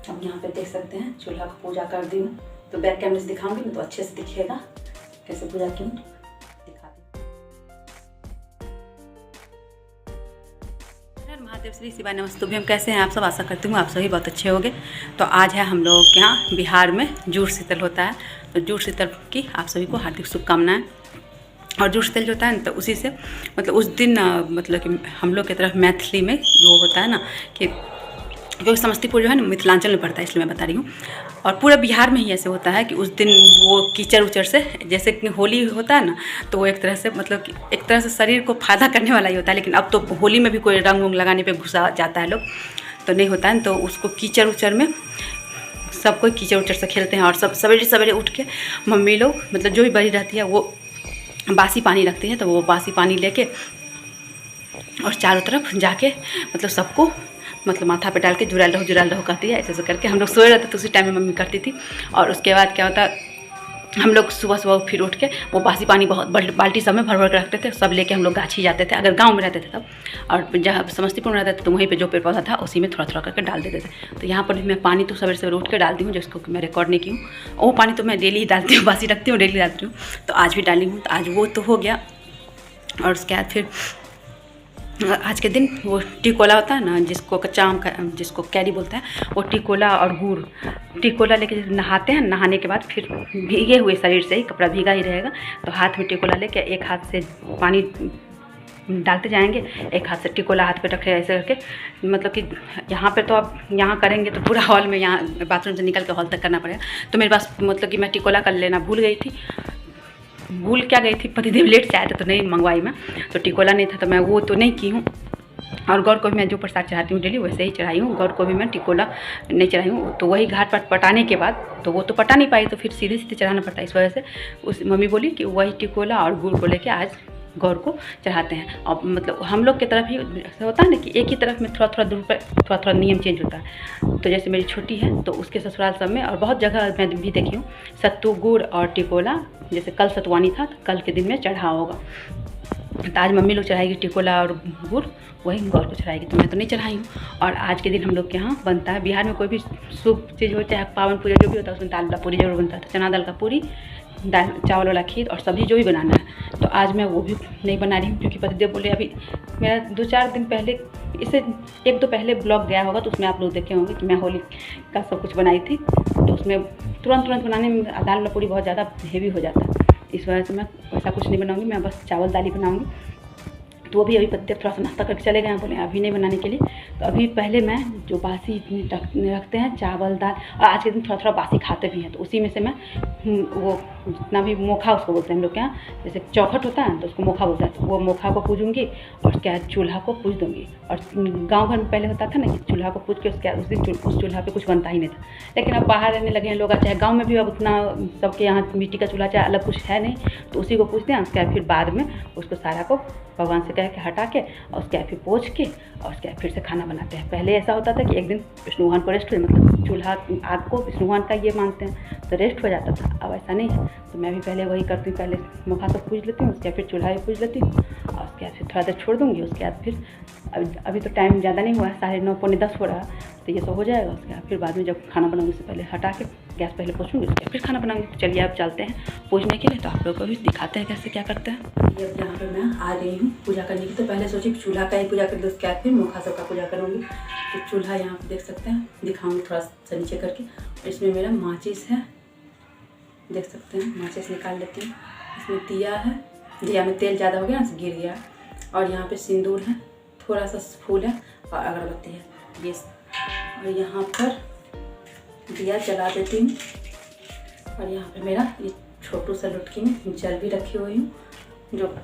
अब यहाँ पे देख सकते हैं चूल्हा को पूजा कर दी हूँ। तो बैक कैमरे से दिखाऊंगी ना तो अच्छे से दिखेगा कैसे पूजा की हूँ। महादेव श्री शिवाय नमस्तुभ्यम। कैसे हैं आप सब? आशा करती हूँ आप सभी बहुत अच्छे होंगे। तो आज है हम लोगों के यहाँ बिहार में जुड़ शीतल होता है। तो जुड़ शीतल की आप सभी को हार्दिक शुभकामनाएं। और जुड़ शीतल जो होता है ना तो उसी से मतलब उस दिन मतलब कि हम लोग की तरफ मैथिली में वो होता है ना कि क्योंकि समस्तीपुर जो है ना मिथिलांचल में पड़ता है, इसलिए मैं बता रही हूँ। और पूरा बिहार में ही ऐसे होता है कि उस दिन वो कीचड़ उचड़ से, जैसे कि होली होता है ना तो वो एक तरह से मतलब कि एक तरह से शरीर को फायदा करने वाला ही होता है। लेकिन अब तो होली में भी कोई रंग वंग लगाने पे घुसा जाता है लोग, तो नहीं होता है। तो उसको कीचड़ उचड़ में सब कोई कीचड़ उचड़ से खेलते हैं। और सब सवेरे सवेरे उठ के मम्मी लोग मतलब जो भी बड़ी रहती है वो बासी पानी रखती है। तो वो बासी पानी लेके और चारों तरफ जाके मतलब सबको मतलब माथा पे डाल के जुड़ाल रहो कहती है। ऐसे करके हम लोग सोए रहते तो उसी टाइम में मम्मी करती थी। और उसके बाद क्या होता हम लोग सुबह सुबह फिर उठ के वो बासी पानी बहुत बाल्टी सब में भर के रखते थे। सब लेके हम लोग गाछी जाते थे, अगर गांव में रहते थे तब। और जहाँ समस्तीपुर में रहते थे तो वहीं पे जो पेड़ पौधा था उसी में थोड़ा थोड़ा करके डाल देते थे। तो यहाँ पर भी मैं पानी तो सवेरे सवेरे उठ के डालती हूँ, जिसको कि मैं रिकॉर्ड नहीं की हूँ। वो पानी तो मैं डेली ही डालती हूँ, बासी रखती हूँ डेली डालती हूँ। तो आज भी डाली हूँ। तो आज वो तो हो गया। और उसके बाद फिर आज के दिन वो टिकोला होता है ना, जिसको कच्चा आम का जिसको कैरी बोलते हैं, वो टिकोला और गुड़ टिकोला लेके नहाते हैं। नहाने के बाद फिर भीगे हुए शरीर से ही, कपड़ा भीगा ही रहेगा, तो हाथ में टिकोला लेके एक हाथ से पानी डालते जाएंगे, एक हाथ से टिकोला हाथ पे रखे ऐसे करके। मतलब कि यहाँ पे तो आप यहाँ करेंगे तो पूरा हॉल में, यहाँ बाथरूम से निकल के हॉल तक करना पड़ेगा। तो मेरे पास मतलब कि मैं टिकोला कर लेना भूल क्या गई थी, पतिदेव लेट से आए थे तो नहीं मंगवाई मैं। तो टिकोला नहीं था तो मैं वो तो नहीं की हूँ। और गौर को भी मैं जो प्रसाद चढ़ाती हूँ डेली वैसे ही चढ़ाई हूँ। गौर को भी मैं टिकोला नहीं चढ़ाई हूँ। तो वही घाट पर पटाने के बाद तो वो तो पटा नहीं पाई, तो फिर सीधे सीधे चढ़ाना पड़ता है। इस वजह से उस मम्मी बोली कि वही टिकोला और गुड़ को लेके आज गौर को चढ़ाते हैं। और मतलब हम लोग की तरफ ही ऐसा होता है ना कि एक ही तरफ में थोड़ा थोड़ा दूर पर थोड़ा थोड़ा नियम चेंज होता है। तो जैसे मेरी छोटी है तो उसके ससुराल सब में और बहुत जगह मैं भी देखी हूँ सत्तू गुड़ और टिकोला, जैसे कल सतुवानी था तो कल के दिन में चढ़ा होगा। तो आज मम्मी लोग चढ़ाएगी टिकोला और गुड़, वही गौर को चढ़ाएगी। तो मैं तो नहीं चढ़ाई हूँ। और आज के दिन हम लोग के यहाँ बनता है, बिहार में कोई भी शुभ चीज़ हो चाहे पावन पूजा जो भी होता है उसमें दाल वाला पूरी जरूर बनता है। तो चना दाल का पूरी, दाल चावल वाला खीर और सब्ज़ी जो भी बनाना है। तो आज मैं वो भी नहीं बना रही हूँ क्योंकि पतिदेव बोले अभी मेरा 2-4 दिन पहले, इससे 1-2 पहले ब्लॉग गया होगा तो उसमें आप लोग देखे होंगे कि मैं होली का सब कुछ बनाई थी। तो उसमें तुरंत बनाने में दाल वाला पूरी बहुत ज़्यादा हेवी हो जाता है। इस वजह से मैं ऐसा कुछ नहीं बनाऊँगी, मैं बस चावल दाल ही बनाऊँगी। तो वो भी अभी पत्ते थोड़ा सा नाश्ता करके चले गए हैं, बोले अभी नहीं बनाने के लिए। तो अभी पहले मैं जो बासी रखते हैं चावल दाल, और आज के दिन थोड़ा थोड़ा बासी खाते भी हैं, तो उसी में से मैं वो जितना भी मोखा उसको बोलते हैं हम लोग के यहाँ, जैसे चौखट होता है तो उसको मोखा बोलते हैं। तो वो मोखा को पूजूंगी और उसके बाद चूल्हा को पूज दूँगी। और गाँव घर में पहले होता था ना कि चूल्हा को पूज के उसके बाद उस दिन उस चूल्हा पे कुछ बनता ही नहीं था। लेकिन अब बाहर रहने लगे हैं लोग, चाहे गाँव में भी अब उतना सबके यहाँ मिट्टी का चूल्हा चाहे अलग कुछ है नहीं, तो उसी को पूजते हैं। उसके बाद फिर बाद में उसको सारा को भगवान से कह के हटा के और उसके बाद फिर पोंछ के और उसके बाद फिर से खाना बनाते हैं। पहले ऐसा होता था कि एक दिन विष्णु भगवान को रेस्ट हो, मतलब चूल्हा आग को विष्णु भगवान का ये मानते हैं तो रेस्ट हो जाता था। अब ऐसा नहीं है। तो मैं भी पहले वही करती हूँ, पहले मुखा सब पूज लेती हूँ, उसके बाद फिर चूल्हा भी पूज लेती हूँ और उसके बाद फिर थोड़ा देर छोड़ दूँगी। उसके बाद फिर अभी तो टाइम ज़्यादा नहीं हुआ है, 9:30 पौने 10 हो रहा, तो ये सब हो जाएगा। उसके बाद फिर बाद में जब खाना बनाऊँगी उससे पहले हटा के गैस पहले पोछूँगी, उसके बाद फिर खाना बनाऊँगी। तो चलिए आप चलते हैं पूजने के लिए, तो आप लोग को भी दिखाते हैं कैसे क्या करते हैं। ये यहाँ पर मैं आ गई हूँ पूजा करने की। तो पहले सोची चूल्हा का ही पूजा कर दूँ, उसके बाद फिर मुखा सब का पूजा करूँगी। तो चूल्हा यहाँ पर देख सकते हैं, दिखाऊँगी थोड़ा सा नीचे करके। इसमें मेरा माचिस है, देख सकते हैं, माचिस निकाल लेती हूँ। इसमें दिया है, दिया में तेल ज़्यादा हो गया ना गिर गया। और यहाँ पे सिंदूर है, थोड़ा सा फूल है और अगरबत्ती है ये। और यहाँ पर दिया जला देती हूँ। और यहाँ पे मेरा ये छोटू सा लुटकी में जल भी रखी हुई हूँ, जो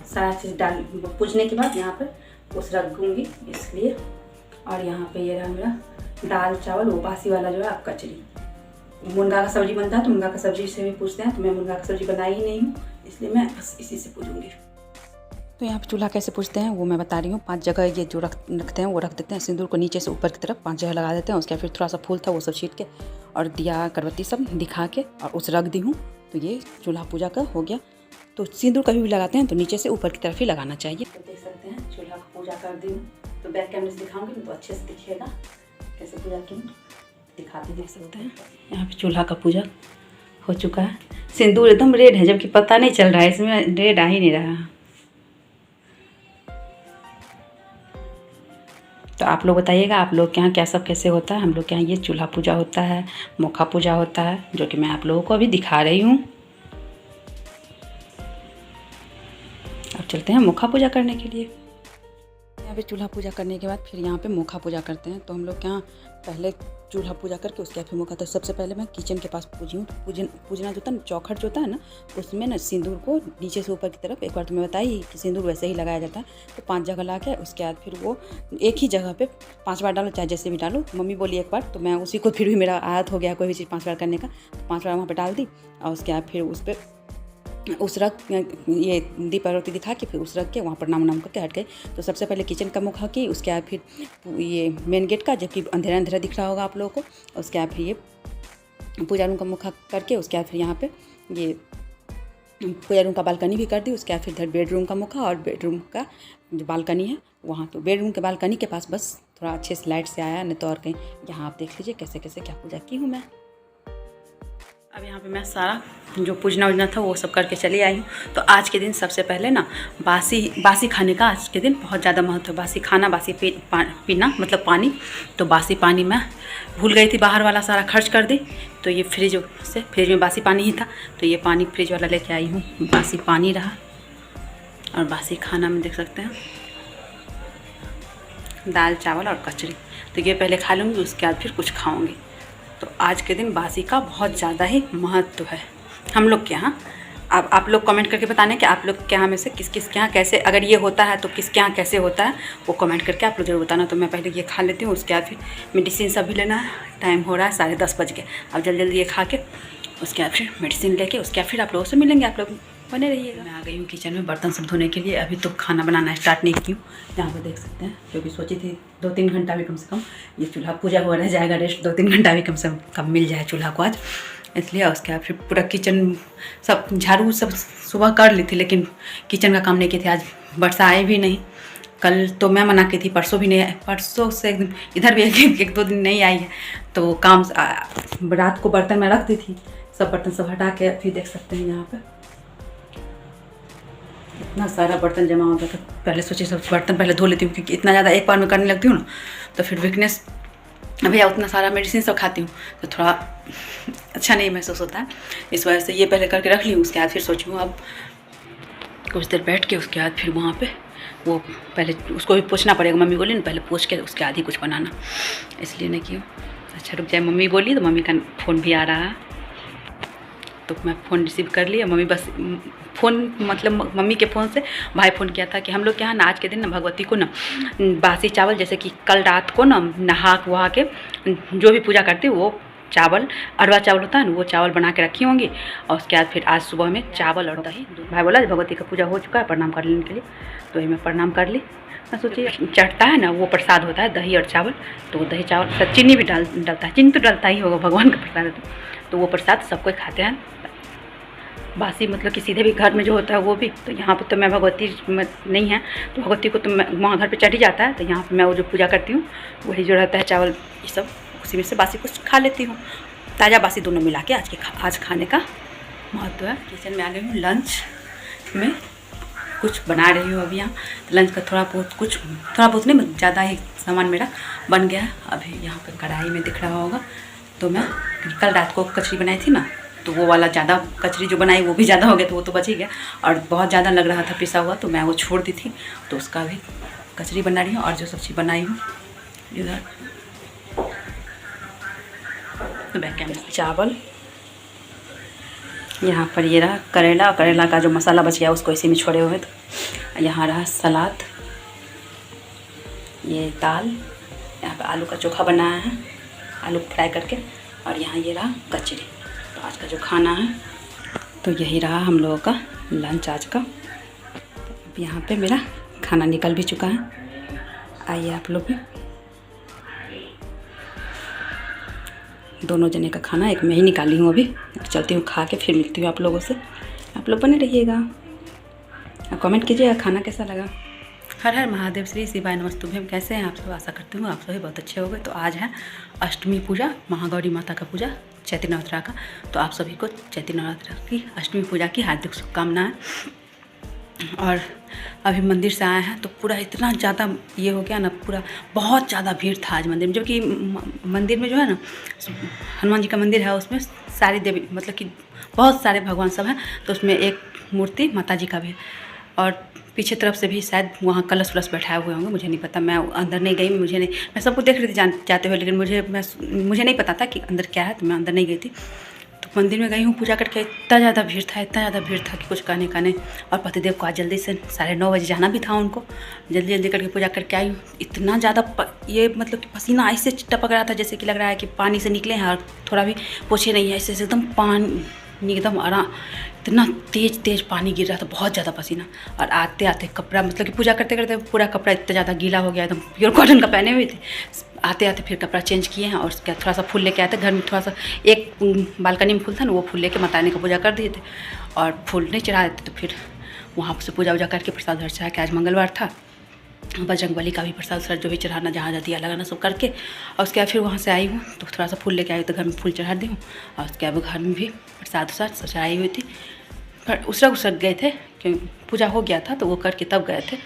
सारा चीज़ डाल पूजने के बाद यहाँ पर उस रख दूँगी इसलिए। और यहाँ पे ये रहा मेरा दाल चावल, वो बासी वाला जो है आप कचरी। मुनगा का सब्जी बनता है तो मुनगा का सब्जी से भी पूछते हैं, तो मैं मुनगा का सब्जी बनाई ही नहीं हूँ, इसलिए मैं बस इसी से पूजूंगी। तो यहाँ पे चूल्हा कैसे पूजते हैं वो मैं बता रही हूँ। 5 जगह ये जो रखते हैं वो रख देते हैं। सिंदूर को नीचे से ऊपर की तरफ 5 जगह लगा देते हैं। उसके बाद फिर थोड़ा सा फूल था वो सब छीट के और दिया अगरबत्ती सब दिखा के और उस रख दी हूँ। तो ये चूल्हा पूजा का हो गया। तो सिंदूर कभी भी लगाते हैं तो नीचे से ऊपर की तरफ ही लगाना चाहिए। तो देख सकते हैं चूल्हा को पूजा कर दी हूँ। तो बैक कैमरे से दिखाऊंगी तो अच्छे से दिखेगा कैसे पूजा की। दिखाते देख सकते हैं यहाँ पे चूल्हा का पूजा हो चुका है। सिंदूर एकदम रेड है, जबकि पता नहीं चल रहा है, इसमें रेड आ ही नहीं रहा। तो आप लोग बताइएगा आप लोग के यहाँ क्या सब कैसे होता है। हम लोग के यहाँ ये चूल्हा पूजा होता है, मोखा पूजा होता है, जो कि मैं आप लोगों को अभी दिखा रही हूँ। अब चलते हैं मोखा पूजा करने के लिए। यहाँ पे चूल्हा पूजा करने के बाद फिर यहाँ पे मोखा पूजा करते हैं। तो हम लोग के यहाँ पहले चूल्हा पूजा करके उसके बाद फिर मोखा। तो सबसे पहले मैं किचन के पास पूजी हूँ। पूजना जो होता है ना, चौखट जो होता है ना, उसमें ना सिंदूर को नीचे से ऊपर की तरफ, एक बार तो मैं बताई कि सिंदूर वैसे ही लगाया जाता है। तो 5 जगह ला के उसके बाद फिर वो एक ही जगह पे 5 बार डालो, चाहे जैसे भी डालो। मम्मी बोली एक बार, तो मैं उसी को फिर भी मेरा आदत हो गया कोई भी चीज़ 5 बार करने का। तो 5 बार वहाँ पर डाल दी और उसके बाद फिर उस पर उस रख ये दीप अगरबत्ती दिखा के फिर उस रख के वहाँ पर नाम करके हट गए। तो सबसे पहले किचन का मुखा की, उसके बाद फिर ये मेन गेट का, जबकि अंधेरा अंधेरा दिख रहा होगा आप लोगों को। उसके बाद फिर ये पूजा रूम का मुखा करके उसके बाद फिर यहाँ पे ये पूजा रूम का बालकनी भी कर दी। उसके बाद फिर इधर बेडरूम का मुखा और बेडरूम का जो बालकनी है वहाँ। तो बेडरूम के बालकनी के पास बस थोड़ा अच्छे से लाइट से आया, नहीं तो और कहीं। यहाँ आप देख लीजिए कैसे कैसे क्या पूजा की हूँ मैं। अब यहाँ पे मैं सारा जो पूजना उजना था वो सब करके चली आई हूँ। तो आज के दिन सबसे पहले ना बासी खाने का आज के दिन बहुत ज़्यादा महत्व है। बासी खाना, बासी पीना मतलब पानी। तो बासी पानी मैं भूल गई थी, बाहर वाला सारा खर्च कर दी। तो ये फ्रिज में बासी पानी ही था, तो ये पानी फ्रिज वाला लेके आई हूँ। बासी पानी रहा और बासी खाना में देख सकते हैं दाल चावल और कचरी। तो ये पहले खा लूँगी, उसके बाद फिर कुछ खाऊँगी। तो आज के दिन बासी का बहुत ज़्यादा ही महत्व है हम लोग के यहाँ। अब आप लोग कमेंट करके बताने कि आप लोग के यहाँ में से किस किस के यहाँ कैसे, अगर ये होता है तो किसके यहाँ कैसे होता है वो कमेंट करके आप लोग जरूर बताना। तो मैं पहले ये खा लेती हूँ, उसके बाद फिर मेडिसिन सब भी लेना है। टाइम हो रहा है 10:30 बज गए। अब जल्दी ये खा के उसके बाद फिर मेडिसिन लेके उसके बाद फिर आप लोगों से मिलेंगे। आप लोग बने रहिएगा। मैं आ गई हूँ किचन में बर्तन सब धोने के लिए। अभी तो खाना बनाना स्टार्ट नहीं की हूँ। यहाँ पर देख सकते हैं, क्योंकि सोची थी 2-3 घंटा भी कम से कम ये चूल्हा पूजा हुआ रह जाएगा, रेस्ट 2-3 घंटा भी कम से कम मिल जाए चूल्हा को आज, इसलिए। उसके बाद फिर पूरा किचन सब झाड़ू सब सुबह कर ली थी, लेकिन किचन का काम नहीं की थी। आज वर्षा आए भी नहीं, कल तो मैं मना की थी, परसों भी नहीं, परसों से इधर भी 1-2 दिन नहीं आई है। तो काम रात को बर्तन में रख दी थी, सब बर्तन सब हटा के फिर देख सकते हैं यहाँ पे इतना सारा बर्तन जमा हो गया था। पहले सोचे सब बर्तन पहले धो लेती हूँ, क्योंकि इतना ज़्यादा एक बार में करने लगती हूँ ना तो फिर वीकनेस, भैया उतना सारा मेडिसिन सब खाती हूँ तो थोड़ा अच्छा नहीं महसूस होता है। इस वजह से ये पहले करके रख ली हूँ। उसके बाद फिर सोची हूँ अब कुछ देर बैठ के उसके बाद फिर वहाँ पे वो पहले उसको भी पूछना पड़ेगा। मम्मी बोली ना पहले पूछ के उसके बाद ही कुछ बनाना, इसलिए नहीं की। अच्छा रुक जाए, मम्मी बोली तो मम्मी का फ़ोन भी आ रहा है, तो मैं फ़ोन रिसीव कर लिया। मम्मी बस फ़ोन मतलब मम्मी के फ़ोन से भाई फ़ोन किया था कि हम लोग के यहाँ ना आज के दिन ना भगवती को ना बासी चावल, जैसे कि कल रात को ना नहा वहा के जो भी पूजा करती वो चावल, अरवा चावल होता है ना, वो चावल बना के रखी होंगी। और उसके बाद फिर आज सुबह में चावल और दही। भाई बोला भगवती का पूजा हो चुका है, प्रणाम कर लेने के लिए। तो ये मैं प्रणाम कर ली। मैं सोची चढ़ता है ना वो प्रसाद होता है दही और चावल, तो वो दही चावल चीनी भी डलता है, चीनी तो डलता ही होगा, भगवान का प्रसाद है तो वो प्रसाद सबको खाते हैं। बासी मतलब कि सीधे भी घर में जो होता है वो भी। तो यहाँ पर तो मैं भगवती नहीं है तो भगवती को तो मैं वहाँ घर पे चढ़ ही जाता है। तो यहाँ पे मैं वो जो पूजा करती हूँ वही जो रहता है चावल ये सब, उसी में से बासी कुछ खा लेती हूँ। ताज़ा बासी दोनों मिला के आज खाने का महत्व है। किचन में आ गई हूँ, लंच में कुछ बना रही हूँ अभी। यहाँ लंच का थोड़ा बहुत नहीं, ज़्यादा ही सामान मेरा बन गया है। अभी यहाँ पर कढ़ाई में दिख रहा होगा। तो मैं कल रात को कचरी बनाई थी ना, तो वो वाला ज़्यादा कचरी जो बनाई वो भी ज़्यादा हो गया, तो वो तो बच ही गया। और बहुत ज़्यादा लग रहा था पिसा हुआ, तो मैं वो छोड़ दी थी, तो उसका भी कचरी बना रही हूँ। और जो सब्ज़ी बनाई हूँ इधर बैक कैमरा, चावल, यहाँ पर ये रहा करेला, और करेला का जो मसाला बच गया उसको इसी में छोड़े हुए। तो यहाँ रहा सलाद, ये दाल, यहाँ पर आलू का चोखा बनाया है आलू फ्राई करके, और यहाँ ये रहा कचरी। तो आज का जो खाना है तो यही रहा हम लोगों का लंच आज का। अब यहाँ पे मेरा खाना निकल भी चुका है, आइए आप लोग भी। दोनों जने का खाना एक मैं ही निकाली हूँ अभी। चलती हूँ खा के फिर मिलती हूँ आप लोगों से। आप लोग बने रहिएगा, आप कमेंट कीजिएगा खाना कैसा लगा। हर हर महादेव, श्री शिवाय नमस्तुभ्यम। कैसे हैं आप सब? आशा करती हूँ आप सभी बहुत अच्छे होंगे। तो आज है अष्टमी पूजा, महागौरी माता का पूजा, चैती नवरात्रा का। तो आप सभी को चैती नवरात्रा की अष्टमी पूजा की हार्दिक शुभकामनाएं। और अभी मंदिर से आए हैं तो पूरा इतना ज़्यादा ये हो गया ना, पूरा बहुत ज़्यादा भीड़ था आज मंदिर में। जबकि मंदिर में जो है ना, हनुमान जी का मंदिर है, उसमें सारी देवी मतलब कि बहुत सारे भगवान सब हैं। तो उसमें एक मूर्ति माता जी का भी है, और पीछे तरफ से भी शायद वहाँ कलश वलश बैठाए हुए होंगे, मुझे नहीं पता। मैं अंदर नहीं गई, मुझे नहीं, मैं सबको देख रही थी जाते हुए, लेकिन मुझे नहीं पता था कि अंदर क्या है, तो मैं अंदर नहीं गई थी। तो मंदिर में गई हूँ पूजा करके, इतना ज़्यादा भीड़ था कि कुछ कहने का नहीं। और पतिदेव को आज जल्दी से 9:30 जाना भी था उनको, जल्दी करके पूजा करके आई हूँ। इतना ज़्यादा ये मतलब कि पसीना ऐसे टपक रहा था जैसे कि लग रहा है कि पानी से निकले हैं और थोड़ा भी पोछे नहीं है, ऐसे एकदम पानी एकदम आराम, इतना तेज पानी गिर रहा था, बहुत ज़्यादा पसीना। और आते आते कपड़ा मतलब कि पूजा करते करते पूरा कपड़ा इतना ज़्यादा गीला हो गया, एकदम प्योर कॉटन का पहने हुए थे। आते आते फिर कपड़ा चेंज किए हैं, और उसके बाद थोड़ा सा फूल लेके आए थे घर में। थोड़ा सा एक बालकनी में फूल था ना, वो फूल लेके माता रानी का पूजा कर दिए थे, और फूल नहीं चढ़ाए थे। तो फिर वहाँ से पूजा वूजा करके प्रसाद उधर चढ़ा के, आज मंगलवार था, बजरंगबली का भी प्रसाद सर जो भी चढ़ाना, जहाँ जहाँ दिया लगाना सब करके। और उसके बाद फिर वहाँ से आई हूँ तो थोड़ा सा फूल लेके आई, तो घर में फूल चढ़ा दी हूँ। और उसके बाद घर में भी प्रसाद वसाद सब चढ़ाई हुई थी। पर उसरक गए थे क्योंकि पूजा हो गया था, तो वो करके तब गए थे।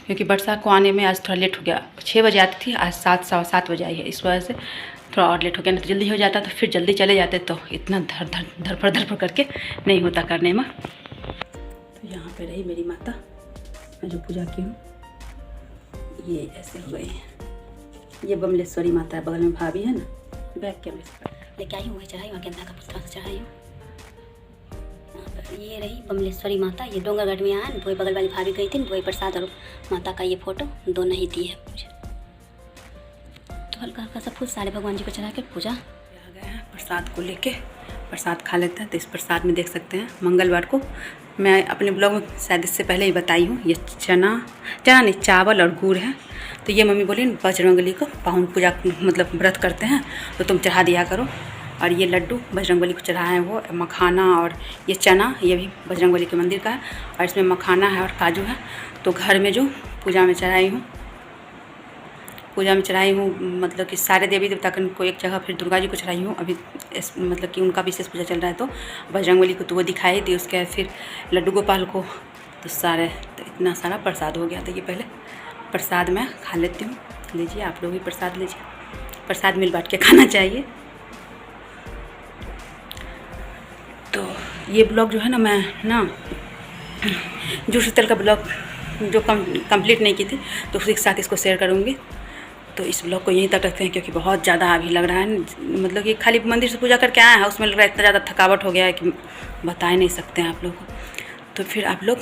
क्योंकि बरसात को आने में आज थोड़ा लेट हो गया, 6 बजे आती थी, आज 7 बजे आई है। इस वजह से थोड़ा और लेट हो गया, नहीं तो जल्दी हो जाता, तो फिर जल्दी चले जाते, तो इतना धरफड़ करके नहीं होता करने में। तो यहाँ पे रही मेरी माता, मैं जो पूजा की हूँ, ये ऐसे हो गई है। ये बमलेश्वरी माता है, बगल में भाभी है ना, बैग के लेके आई हूँ, वही चढ़ाई, वहाँ गेंदा का पुष्प से चढ़ाई हूँ। ये रही बमलेश्वरी माता, ये डोंगरगढ़ में आया, वही बगल वाली भाभी गई थी, वही प्रसाद और माता का ये फोटो दोनों ही दी है मुझे। तो हल्का हल्का सा फूल सारे भगवान जी को चढ़ा के पूजा आ गए हैं। प्रसाद को लेके प्रसाद खा लेते हैं। तो इस प्रसाद में देख सकते हैं, मंगलवार को मैं अपने ब्लॉग में शायद इससे पहले ही बताई हूँ, ये चना नहीं, चावल और गुड़ है। तो ये मम्मी बोली बजरंगबली को पाहुन पूजा मतलब व्रत करते हैं तो तुम चढ़ा दिया करो। और ये लड्डू बजरंगबली को चढ़ाए हैं, वो मखाना, और ये चना ये भी बजरंगबली के मंदिर का है, और इसमें मखाना है और काजू है। तो घर में जो पूजा में चढ़ाई हूँ मतलब कि सारे देवी देवता को एक जगह, फिर दुर्गा जी को चढ़ाई हूँ। अभी मतलब कि उनका विशेष पूजा चल रहा है, तो बजरंगबली को तो वो दिखाई थी, उसके बाद फिर लड्डू गोपाल को, तो सारे, तो इतना सारा प्रसाद हो गया था। ये पहले प्रसाद मैं खा लेती हूँ, लीजिए आप लोग भी प्रसाद लीजिए, प्रसाद मिल बांट के खाना चाहिए। तो ये ब्लॉग जो है ना, मैं ना जूड़शीतल का ब्लॉग जो कंप्लीट नहीं की थी, तो उसी के साथ इसको शेयर करूँगी। तो इस ब्लॉग को यहीं तक रखते हैं, क्योंकि बहुत ज़्यादा अभी लग रहा है, मतलब कि खाली मंदिर से पूजा करके आए हैं, उसमें लग रहा है इतना ज़्यादा थकावट हो गया है कि बता ही नहीं सकते हैं आप लोग को। तो फिर आप लोग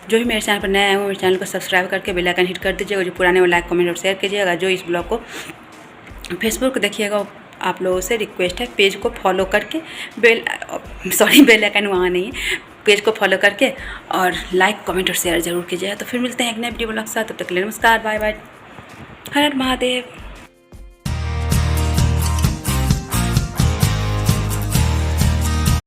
जो भी मेरे चैनल पर नए आए हो, मेरे चैनल को सब्सक्राइब करके बेल आइकन हिट कर दीजिएगा, जो पुराने वो लाइक कमेंट और शेयर कीजिएगा। जो इस ब्लॉग को फेसबुक देखिएगा, आप लोगों से रिक्वेस्ट है, पेज को फॉलो करके बेल आइकन वहाँ नहीं है, पेज को फॉलो करके और लाइक कमेंट और शेयर जरूर कीजिएगा। तो फिर मिलते हैं एक नए वीडियो ब्लॉग के साथ, तब तक के लिए नमस्कार, बाय बाय, हर हर महादेव।